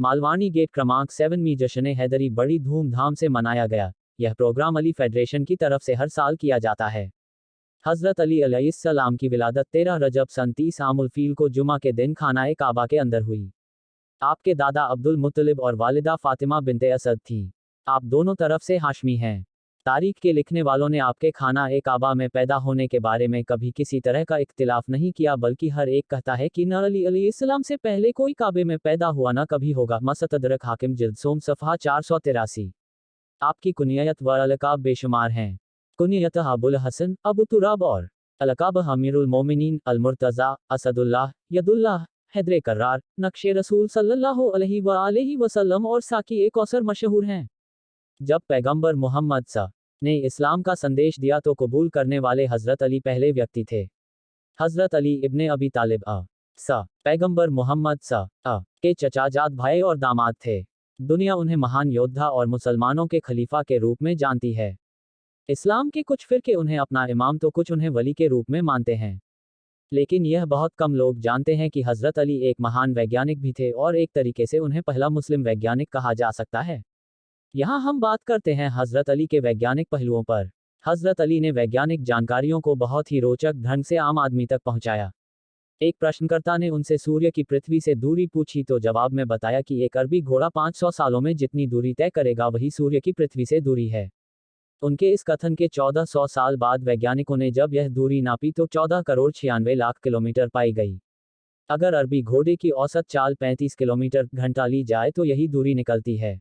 Malvani gate क्रमांक 7 में जश्न हैदरी बड़ी धूमधाम से मनाया गया। यह प्रोग्राम अली फेडरेशन की तरफ से हर साल किया जाता है। हज़रत अली अलैहिस्सलाम की विलादत 13 रजब सन 30 आमुल फील को जुमा के दिन खानाए काबा के अंदर हुई। आपके दादा अब्दुल मुत्तलिब और वालिदा फातिमा बिनते असद थीं। आप दोनों तरफ से हाशमी हैं। तारीख के लिखने वालों ने आपके खाना काबा में पैदा होने के बारे में कभी किसी तरह का इख्तिलाफ नहीं किया, बल्कि हर एक कहता है कि न अली अलैहिस्सलाम से पहले कोई काबे में पैदा हुआ न कभी होगा। मस्तदरक हाकिम जिल्द सोम सफ़हा 483। आपकी कुनियत व अलकाब बेशुमार हैं। कुनियत अबुल हसन, अबू तुराब और अलकाब अमीरुल मोमिनीन, अल-मुर्तज़ा, असदुल्लाह, यदुल्लाह, हैदरे कर्रार, नक्शे रसूल सल्लल्लाहु अलैहि वसल्लम और साकी कौसर मशहूर हैं। जब पैगंबर मोहम्मद ने इस्लाम का संदेश दिया तो कबूल करने वाले हज़रत अली पहले व्यक्ति थे। हज़रत अली इब्ने अबी तालिब पैगंबर मोहम्मद के चचाजाद भाई और दामाद थे। दुनिया उन्हें महान योद्धा और मुसलमानों के खलीफा के रूप में जानती है। इस्लाम के कुछ फिरके उन्हें अपना इमाम तो कुछ उन्हें वली के रूप में मानते हैं। लेकिन यह बहुत कम लोग जानते हैं कि हज़रत अली एक महान वैज्ञानिक भी थे और एक तरीके से उन्हें पहला मुस्लिम वैज्ञानिक कहा जा सकता है। यहाँ हम बात करते हैं हज़रत अली के वैज्ञानिक पहलुओं पर। हज़रत अली ने वैज्ञानिक जानकारियों को बहुत ही रोचक ढंग से आम आदमी तक पहुँचाया। एक प्रश्नकर्ता ने उनसे सूर्य की पृथ्वी से दूरी पूछी तो जवाब में बताया कि एक अरबी घोड़ा 500 सालों में जितनी दूरी तय करेगा वही सूर्य की पृथ्वी से दूरी है। उनके इस कथन के 1400 साल बाद वैज्ञानिकों ने जब यह दूरी नापी तो 14 करोड़ 96 लाख किलोमीटर पाई गई। अगर अरबी घोड़े की औसत चाल 35 किलोमीटर घंटा ली जाए तो यही दूरी निकलती है।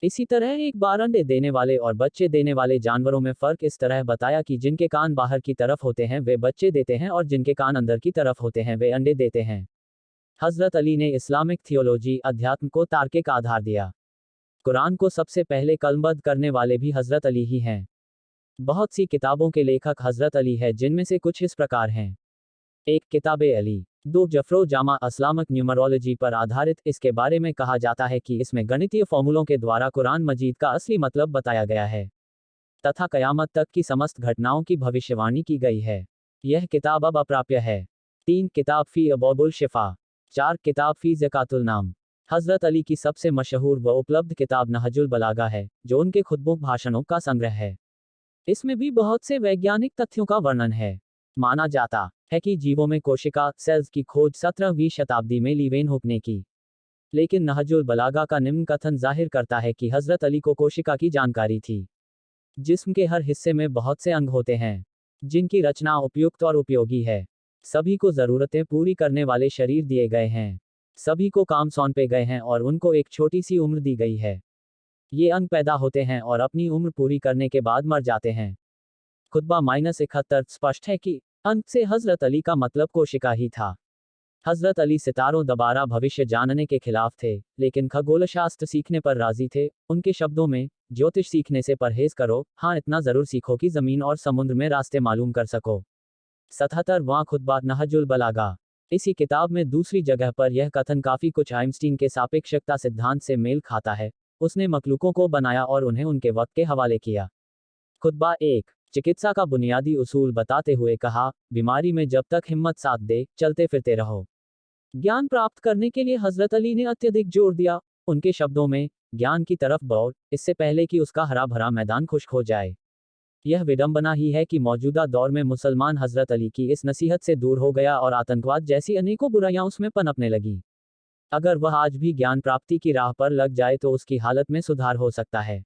इसी तरह एक बार अंडे देने वाले और बच्चे देने वाले जानवरों में फ़र्क इस तरह बताया कि जिनके कान बाहर की तरफ होते हैं वे बच्चे देते हैं और जिनके कान अंदर की तरफ होते हैं वे अंडे देते हैं। हज़रत अली ने इस्लामिक थियोलॉजी अध्यात्म को तार्किक आधार दिया। कुरान को सबसे पहले कलमबद्ध करने वाले भी हज़रत अली ही हैं। बहुत सी किताबों के लेखक हज़रत अली हैं, जिनमें से कुछ इस प्रकार हैं। 1. किताब अली। 2. जफरो जामा इस्लामिक न्यूमरोलॉजी पर आधारित। इसके बारे में कहा जाता है कि इसमें गणितीय फॉर्मूलों के द्वारा कुरान मजीद का असली मतलब बताया गया है तथा कयामत तक की समस्त घटनाओं की भविष्यवाणी की गई है। यह किताब अब अप्राप्य है। 3. किताब फ़ी अबवाबुल शिफा। 4. किताब फ़ी ज़कातुल नाम। हज़रत अली की सबसे मशहूर व उपलब्ध किताब नहजुल बलागा है, जो उनके खुतबों भाषणों का संग्रह है। इसमें भी बहुत से वैज्ञानिक तथ्यों का वर्णन है। माना जाता है कि जीवों में कोशिका सेल्स की खोज 17वीं शताब्दी में लीवेनहुक ने की। लेकिन नहजुल बलागा का निम्न कथन जाहिर करता है कि हज़रत अली को कोशिका की जानकारी थी। जिस्म के हर हिस्से में बहुत से अंग होते हैं, जिनकी रचना उपयुक्त और उपयोगी है। सभी को ज़रूरतें पूरी करने वाले शरीर दिए गए हैं। सभी को काम सौंपे गए हैं और उनको एक छोटी सी उम्र दी गई है। ये अंग पैदा होते हैं और अपनी उम्र पूरी करने के बाद मर जाते हैं। खुतबा -71 स्पष्ट है कि अंत से हज़रत अली का मतलब कोशिका ही था। हज़रत अली सितारों दोबारा भविष्य जानने के खिलाफ थे, लेकिन खगोलशास्त्र सीखने पर राजी थे। उनके शब्दों में, ज्योतिष सीखने से परहेज करो, हाँ इतना ज़रूर सीखो कि ज़मीन और समुद्र में रास्ते मालूम कर सको। 77वां खुतबा नहजुल बलागा। इसी किताब में दूसरी जगह पर यह कथन काफ़ी कुछ आइंस्टीन के सापेक्षता सिद्धांत से मेल खाता है। उसने मखलूकों को बनाया और उन्हें उनके वक्त के हवाले किया। खुतबा 1। चिकित्सा का बुनियादी उसूल बताते हुए कहा, बीमारी में जब तक हिम्मत साथ दे, चलते फिरते रहो। ज्ञान प्राप्त करने के लिए हज़रत अली ने अत्यधिक जोर दिया। उनके शब्दों में, ज्ञान की तरफ बढ़, इससे पहले कि उसका हरा भरा मैदान खुश्क हो जाए। यह विडंबना ही है कि मौजूदा दौर में मुसलमान हज़रत अली की इस नसीहत से दूर हो गया और आतंकवाद जैसी अनेकों बुराइयां उसमें पनपने लगी। अगर वह आज भी ज्ञान प्राप्ति की राह पर लग जाए तो उसकी हालत में सुधार हो सकता है।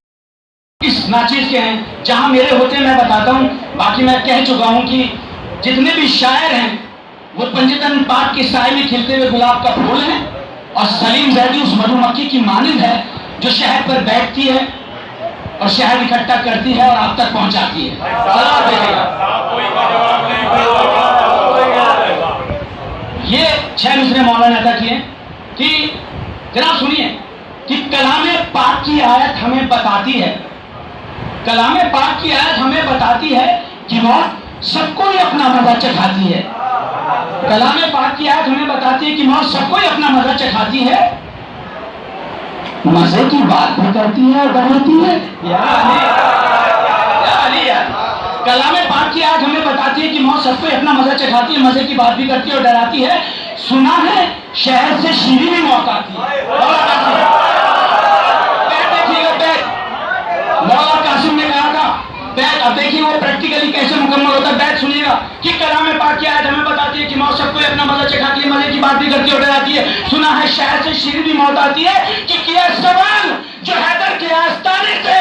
इस नाचीज के हैं, जहां मेरे होते मैं बताता हूं। बाकी मैं कह चुका हूं कि जितने भी शायर हैं वो पंजतन पाक के साए में खिलते हुए गुलाब का फूल है और सलीम जैदी उस मधुमक्खी की मानिंद है जो शहद पर बैठती है और शहद इकट्ठा करती है और आप तक पहुंचाती है। ये 6 मिसरे मौलाना अदा किए कि जनाब सुनिए कि कलाम पाक की आयत हमें बताती है, कलाम पाक की आयत हमें बताती है कि मौत सबको ही अपना मजा चखाती है। कलाम पाक की आयत हमें बताती है कि मौत सबको ही अपना मजा चखाती है, मजे की बात भी करती है और डराती है। कलाम पाक की आयत हमें बताती है कि मौत सबको अपना मजा चखाती है, मजे की बात भी करती है और डराती है। सुना है शहर से शीरी में मौत आती है। बैठ देखिएगा, बैठ मौला कासिम ने कहा था, बैठ अब देखिए वो प्रैक्टिकली कैसे मुकम्मल होता है। बैठ सुनिएगा कि कलाम पाक की आयत हमें बताती है कि मौत सबको अपना मजा चखाती है, मजे की बात भी करती उड़ जाती है। सुना है शहर से शीरी भी मौत आती है कि किया सवाल जो हैदर के आस्ताने से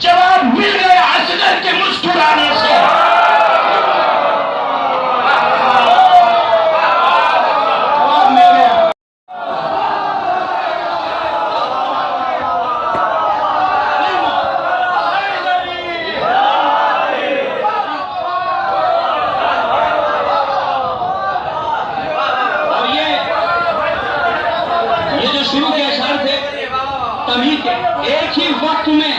जवाब मिल गया असगर के मुस्कुराने से। जवाब मिल गया। और ये जो शुरू के अशार थे तभी के, एक ही वक्त में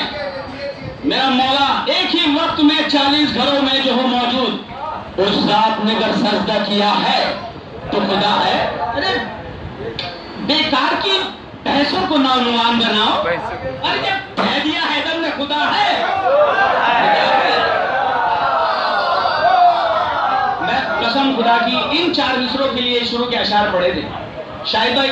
मेरा मौला एक ही वक्त में 40 घरों में जो हो मौजूद उस रात ने अगर सजदा किया है तो खुदा है। अरे बेकार की बहसों को नौनुमान बनाओ। अरे जब कह दिया हैदर ने खुदा है, मैं कसम खुदा की इन 4 मिसरों के लिए शुरू के अशार पढ़े थे। शाहिद भाई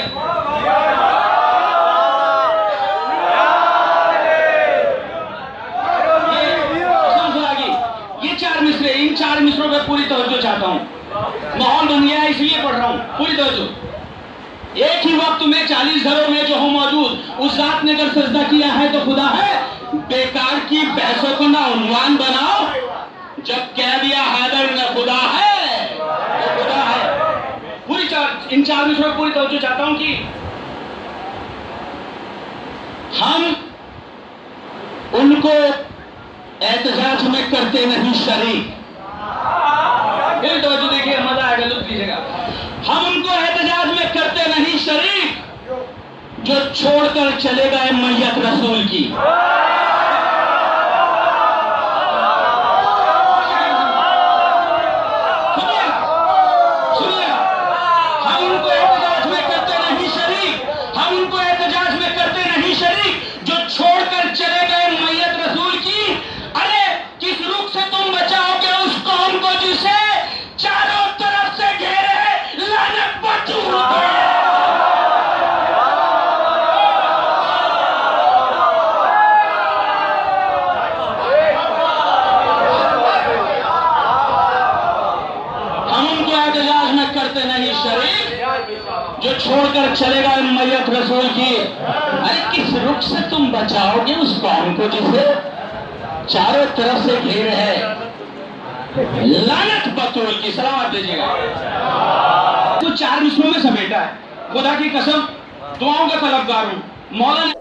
इन 4 मिसरों पे पूरी तवज्जो चाहता हूं। माहौल बन गया है इसलिए पढ़ रहा हूं, पूरी तवज्जो। एक ही वक्त में 40 घरों में जो हो मौजूद उस रात ने अगर सजदा किया है तो खुदा है। बेकार की बहसों को ना उन्वान बनाओ। जब कह दिया हैदर ने खुदा है तो खुदा है। इन 4 मिसरों पे पूरी तवज्जो चाहता हूं कि हम उनको एहतजाज में करते नहीं शरीक। फिर तो देखिए मजा आएगा, लुत्फ लीजिएगा। हम उनको एहतजाज में करते नहीं शरीक जो छोड़कर चले गए मैयत रसूल की। सुनिएगा, हम उनको एहतजाज में करते नहीं शरीक, हम उनको एहतजाज में करते नहीं शरीक जो छोड़कर चले गए मैयत रसूल की। अरे किस रुख से तुम बचाओगे उस कौम को जिसे चारों तरफ से घेरे लानत बतूर दे। हम उनको एहतजाज में करते नहीं शरीक जो छोड़कर चले गए मैयत रसूल की। अरे किस रुख से तुम बचाओगे उस कौम को जिसे चारों तरफ से घेर है लानत बतूल की। सलावत दीजिएगा। तो 4 मिसरों में समेटा है। खुदा की कसम दुआओं का तलबगार हूं। मौला ने